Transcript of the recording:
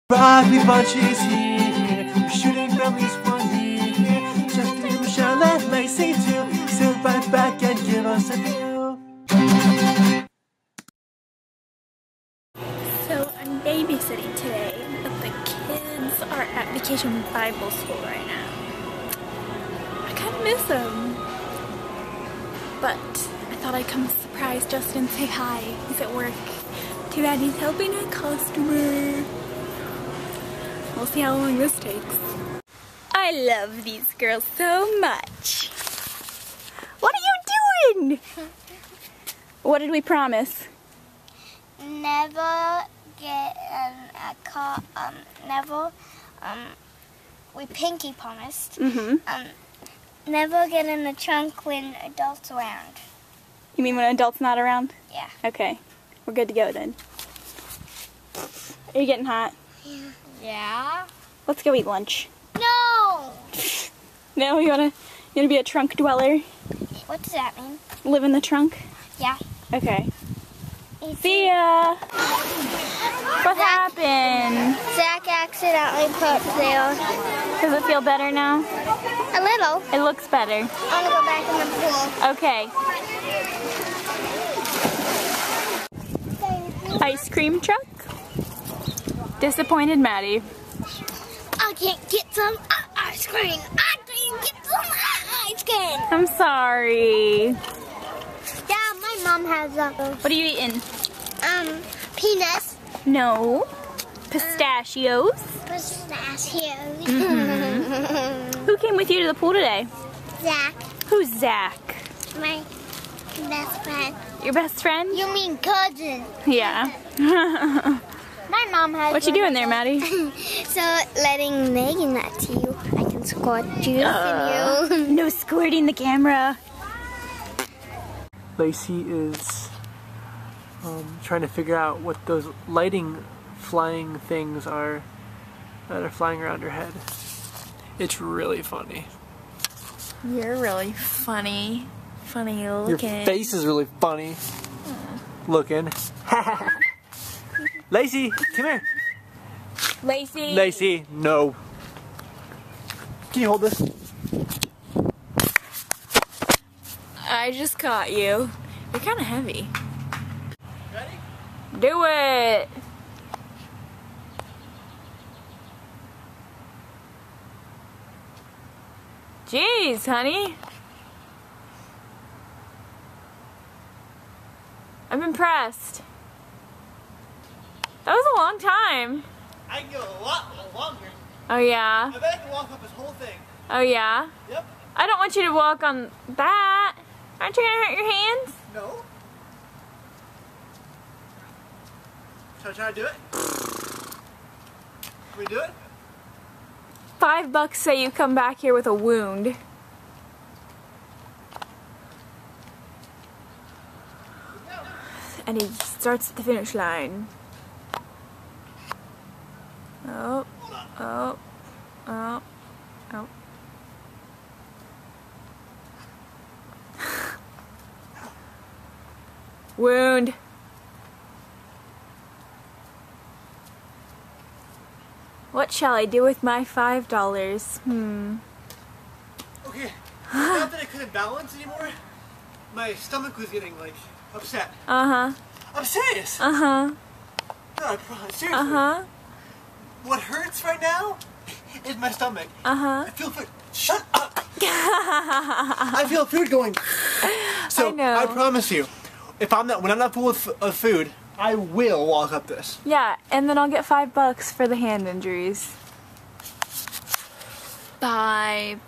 Broccoli Bunch is here. We're shooting families for here. Justin, Michelle, and Lacey too. Sit right back and give us a view. So I'm babysitting today, but the kids are at Vacation Bible School right now. I kind of miss them, but I thought I'd come surprise Justin and say hi. He's at work. Too bad he's helping a customer. We'll see how long this takes. I love these girls so much. What are you doing? What did we promise? Never get we pinky promised. Never get in the trunk when adults around. You mean when adults not around? Yeah. Okay, we're good to go then. Are you getting hot? Yeah. Let's go eat lunch. No! No, you wanna be a trunk dweller? What does that mean? Live in the trunk? Yeah. Okay. See ya! What happened? Zach accidentally put there. Does it feel better now? A little. It looks better. I want to go back in the pool. Okay. Ice cream truck? Disappointed Maddie. I can't get some ice cream. I can't get some ice cream. I'm sorry. Yeah, my mom has those. What are you eating? Peanuts. No. Pistachios. Pistachios. Who came with you to the pool today? Zach, Who's Zach? my best friend. Your best friend? You mean cousin? Yeah. My mom has. What you doing there, Maddie? So letting Megan that to you, I can squirt juice in you. No squirting the camera. Lacey is trying to figure out what those lighting flying things are that are flying around her head. It's really funny. You're really funny. Funny looking. Your face is really funny looking. Lacey, come here. Lacey. Lacey, no. Can you hold this? I just caught you. You're kind of heavy. Ready? Do it. Jeez, honey. I'm impressed. That was a long time. I can go a lot longer. Oh yeah? I bet I can walk up this whole thing. Oh yeah? Yep. I don't want you to walk on that. Aren't you gonna hurt your hands? No. Shall I try to do it? Can we do it? $5 say you come back here with a wound. And he starts at the finish line. Oh, oh, oh, oh. Wound. What shall I do with my $5? Okay. Not that I couldn't balance anymore, my stomach was getting like upset. Uh-huh. I'm serious. Uh-huh. No, I promise. Seriously. Uh-huh. What hurts right now is my stomach. Uh-huh. I feel food. Shut up. I feel food going. So I know. I promise you, if when I'm not full of food, I will walk up this. Yeah, and then I'll get $5 for the hand injuries. $5.